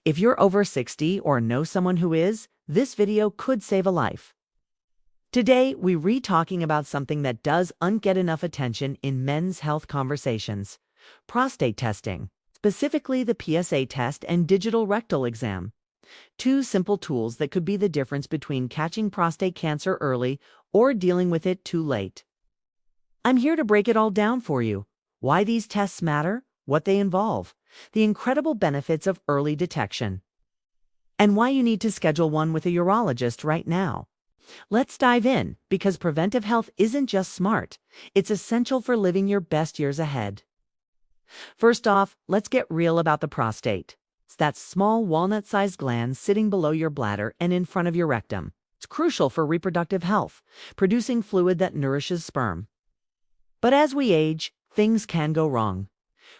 If you're over 60 or know someone who is, this video could save a life. Today, we're talking about something that doesn't get enough attention in men's health conversations: prostate testing, specifically the PSA test and digital rectal exam. Two simple tools that could be the difference between catching prostate cancer early or dealing with it too late. I'm here to break it all down for you: why these tests matter, what they involve, the incredible benefits of early detection, and why you need to schedule one with a urologist right now. Let's dive in, because preventive health isn't just smart, it's essential for living your best years ahead. First off, let's get real about the prostate. It's that small walnut-sized gland sitting below your bladder and in front of your rectum. It's crucial for reproductive health, producing fluid that nourishes sperm. But as we age, things can go wrong.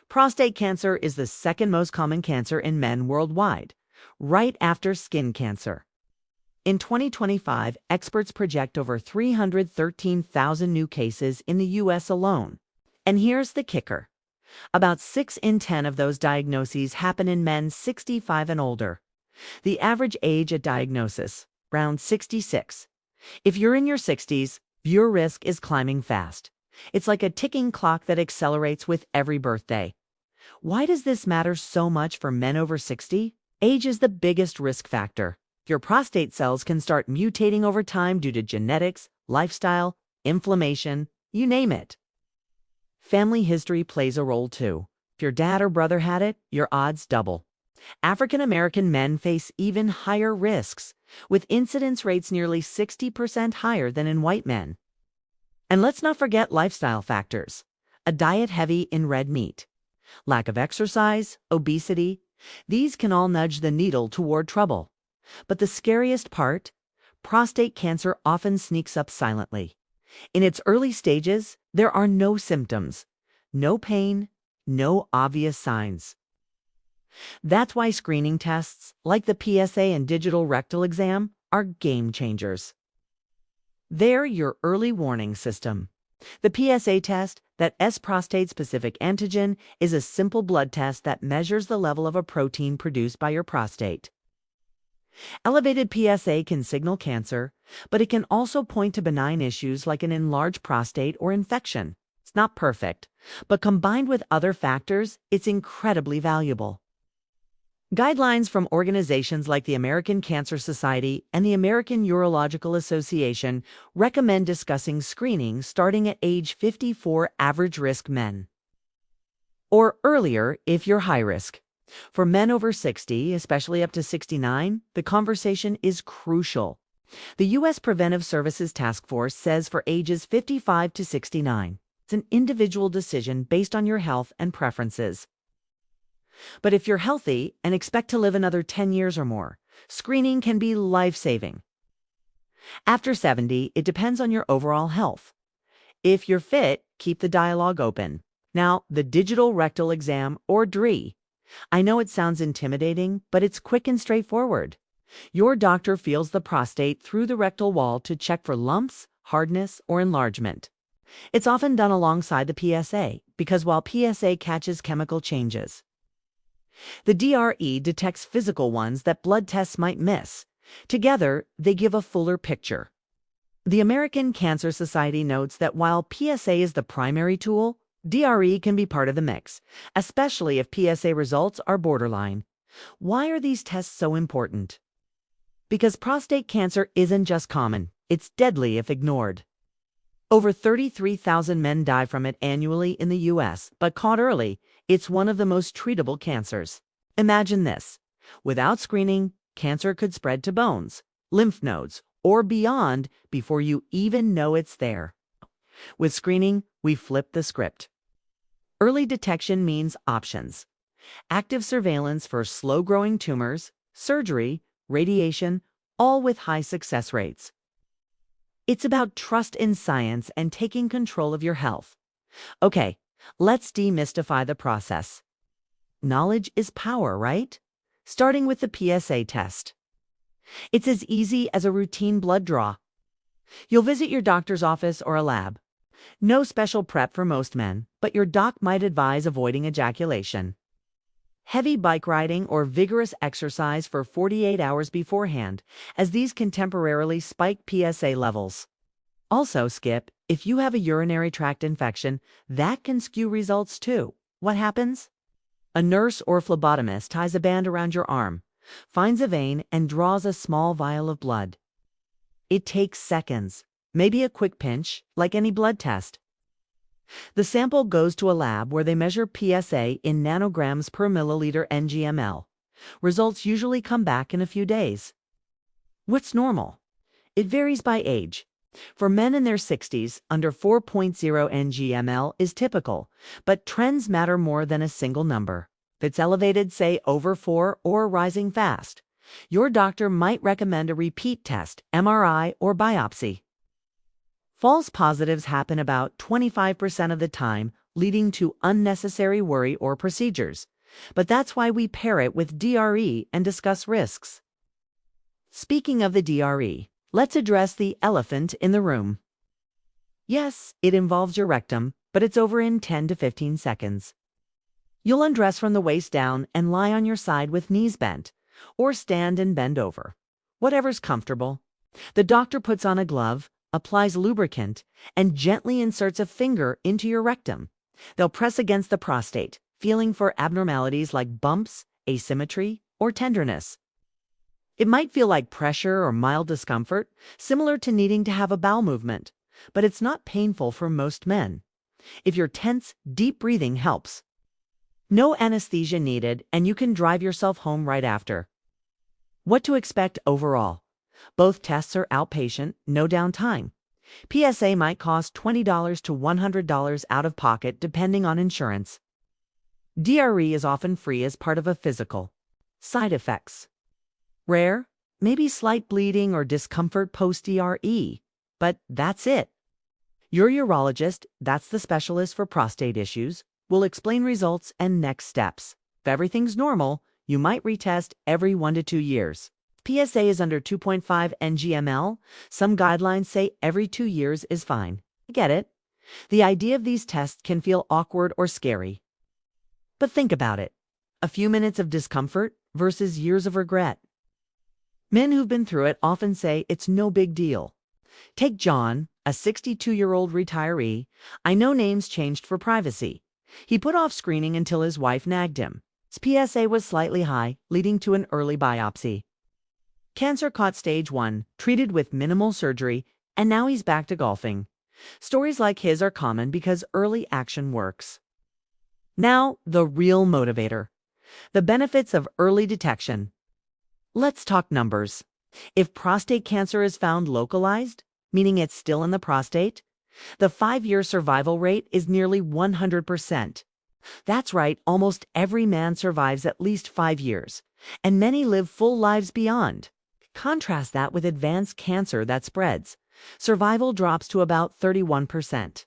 Prostate cancer is the second most common cancer in men worldwide, right after skin cancer. In 2025, experts project over 313,000 new cases in the U.S. alone. And here's the kicker: about 6 in 10 of those diagnoses happen in men 65 and older. The average age at diagnosis, around 66. If you're in your 60s, your risk is climbing fast. It's like a ticking clock that accelerates with every birthday. Why does this matter so much for men over 60? Age is the biggest risk factor. Your prostate cells can start mutating over time due to genetics, lifestyle, inflammation, you name it. Family history plays a role too. If your dad or brother had it, your odds double. African American men face even higher risks, with incidence rates nearly 60% higher than in white men. And let's not forget lifestyle factors: a diet heavy in red meat, lack of exercise, obesity. These can all nudge the needle toward trouble. But the scariest part? Prostate cancer often sneaks up silently. In its early stages, there are no symptoms, no pain, no obvious signs. That's why screening tests, like the PSA and digital rectal exam, are game changers. They're your early warning system. The PSA test, that prostate-specific antigen, is a simple blood test that measures the level of a protein produced by your prostate. Elevated PSA can signal cancer, but it can also point to benign issues like an enlarged prostate or infection. It's not perfect, but combined with other factors, it's incredibly valuable. Guidelines from organizations like the American Cancer Society and the American Urological Association recommend discussing screening starting at age 54 average-risk men, or earlier if you're high risk. For men over 60, especially up to 69, the conversation is crucial. The U.S. Preventive Services Task Force says for ages 55 to 69. It's an individual decision based on your health and preferences. But if you're healthy and expect to live another 10 years or more, screening can be life-saving. After 70, it depends on your overall health. If you're fit, keep the dialogue open. Now, the digital rectal exam, or DRE. I know it sounds intimidating, but it's quick and straightforward. Your doctor feels the prostate through the rectal wall to check for lumps, hardness, or enlargement. It's often done alongside the PSA, because while PSA catches chemical changes, the DRE detects physical ones that blood tests might miss. Together, they give a fuller picture. The American Cancer Society notes that while PSA is the primary tool, DRE can be part of the mix, especially if PSA results are borderline. Why are these tests so important? Because prostate cancer isn't just common, it's deadly if ignored. Over 33,000 men die from it annually in the U.S., but caught early, it's one of the most treatable cancers. Imagine this: without screening, cancer could spread to bones, lymph nodes, or beyond before you even know it's there. With screening, we flip the script. Early detection means options: active surveillance for slow-growing tumors, surgery, radiation, all with high success rates. It's about trust in science and taking control of your health. Okay, let's demystify the process. Knowledge is power, right? Starting with the PSA test. It's as easy as a routine blood draw. You'll visit your doctor's office or a lab. No special prep for most men, but your doc might advise avoiding ejaculation. heavy bike riding, or vigorous exercise for 48 hours beforehand, as these can temporarily spike PSA levels. Also, skip, if you have a urinary tract infection, that can skew results too. What happens? A nurse or phlebotomist ties a band around your arm, finds a vein, and draws a small vial of blood. It takes seconds, maybe a quick pinch, like any blood test. The sample goes to a lab where they measure PSA in nanograms per milliliter (ngml). Results usually come back in a few days. What's normal? It varies by age. For men in their 60s, under 4.0 ngml is typical, but trends matter more than a single number. If it's elevated, say over 4, or rising fast, your doctor might recommend a repeat test, MRI, or biopsy. False positives happen about 25% of the time, leading to unnecessary worry or procedures. But that's why we pair it with DRE and discuss risks. Speaking of the DRE, let's address the elephant in the room. Yes, it involves your rectum, but it's over in 10 to 15 seconds. You'll undress from the waist down and lie on your side with knees bent, or stand and bend over. Whatever's comfortable. The doctor puts on a glove, applies lubricant, and gently inserts a finger into your rectum. They'll press against the prostate, feeling for abnormalities like bumps, asymmetry, or tenderness. It might feel like pressure or mild discomfort, similar to needing to have a bowel movement, but it's not painful for most men. If you're tense, deep breathing helps. No anesthesia needed, and you can drive yourself home right after. What to expect overall? Both tests are outpatient, no downtime. PSA might cost $20 to $100 out of pocket depending on insurance. DRE is often free as part of a physical. Side effects. Rare, maybe slight bleeding or discomfort post-DRE, but that's it. Your urologist, that's the specialist for prostate issues, will explain results and next steps. If everything's normal, you might retest every 1 to 2 years. PSA is under 2.5 ngml. Some guidelines say every 2 years is fine. I get it. The idea of these tests can feel awkward or scary. But think about it. A few minutes of discomfort versus years of regret. Men who've been through it often say it's no big deal. Take John, a 62-year-old retiree. I know names changed for privacy. He put off screening until his wife nagged him. His PSA was slightly high, leading to an early biopsy. Cancer caught stage 1, treated with minimal surgery, and now he's back to golfing. Stories like his are common because early action works. Now, the real motivator. The benefits of early detection. Let's talk numbers. If prostate cancer is found localized, meaning it's still in the prostate, the 5-year survival rate is nearly 100%. That's right, almost every man survives at least 5 years, and many live full lives beyond. Contrast that with advanced cancer that spreads. Survival drops to about 31%.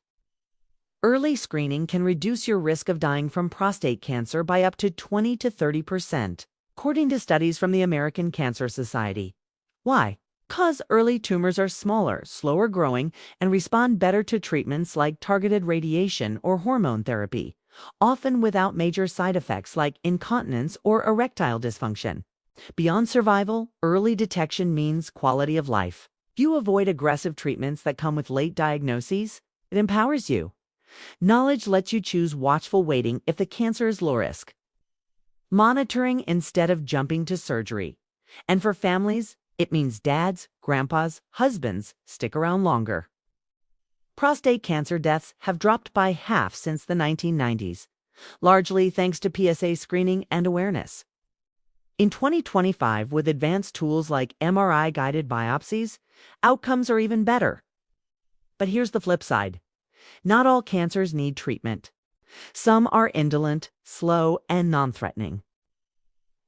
Early screening can reduce your risk of dying from prostate cancer by up to 20 to 30%, according to studies from the American Cancer Society. Why? Because early tumors are smaller, slower growing, and respond better to treatments like targeted radiation or hormone therapy, often without major side effects like incontinence or erectile dysfunction. Beyond survival, early detection means quality of life. If you avoid aggressive treatments that come with late diagnoses, it empowers you. Knowledge lets you choose watchful waiting if the cancer is low risk. Monitoring instead of jumping to surgery. And for families, it means dads, grandpas, husbands stick around longer. Prostate cancer deaths have dropped by half since the 1990s, largely thanks to PSA screening and awareness. In 2025, with advanced tools like MRI-guided biopsies, outcomes are even better. But here's the flip side. Not all cancers need treatment. Some are indolent, slow, and non-threatening.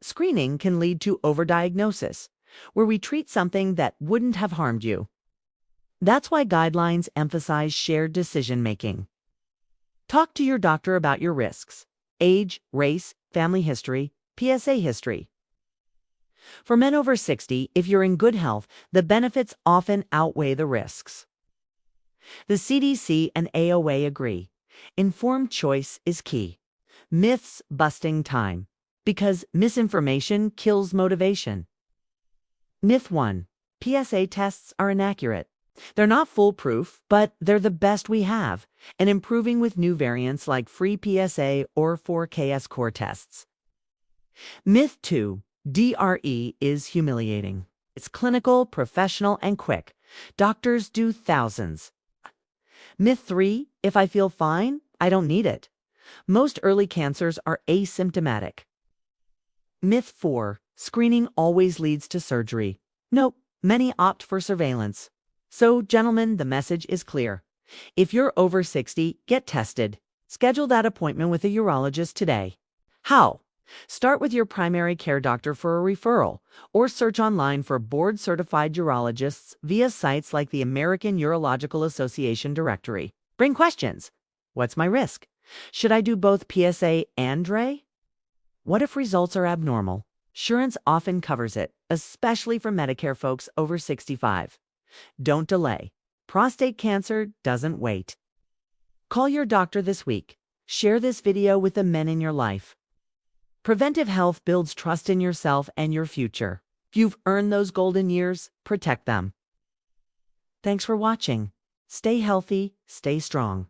Screening can lead to overdiagnosis, where we treat something that wouldn't have harmed you. That's why guidelines emphasize shared decision-making. Talk to your doctor about your risks: age, race, family history, PSA history. For men over 60, if you're in good health, the benefits often outweigh the risks. The CDC and AOA agree. Informed choice is key. Myths busting time. Because misinformation kills motivation. Myth 1. PSA tests are inaccurate. They're not foolproof, but they're the best we have, and improving with new variants like free PSA or 4KS core tests. Myth 2. DRE is humiliating. It's clinical, professional, and quick. Doctors do thousands. Myth 3. If I feel fine, I don't need it. Most early cancers are asymptomatic. Myth 4. Screening always leads to surgery. Nope, many opt for surveillance. So, gentlemen, the message is clear. If you're over 60, get tested. Schedule that appointment with a urologist today. How? Start with your primary care doctor for a referral, or search online for board-certified urologists via sites like the American Urological Association directory. Bring questions. What's my risk? Should I do both PSA and DRE? What if results are abnormal? Insurance often covers it, especially for Medicare folks over 65. Don't delay. Prostate cancer doesn't wait. Call your doctor this week. Share this video with the men in your life. Preventive health builds trust in yourself and your future. If you've earned those golden years, protect them. Thanks for watching. Stay healthy, stay strong.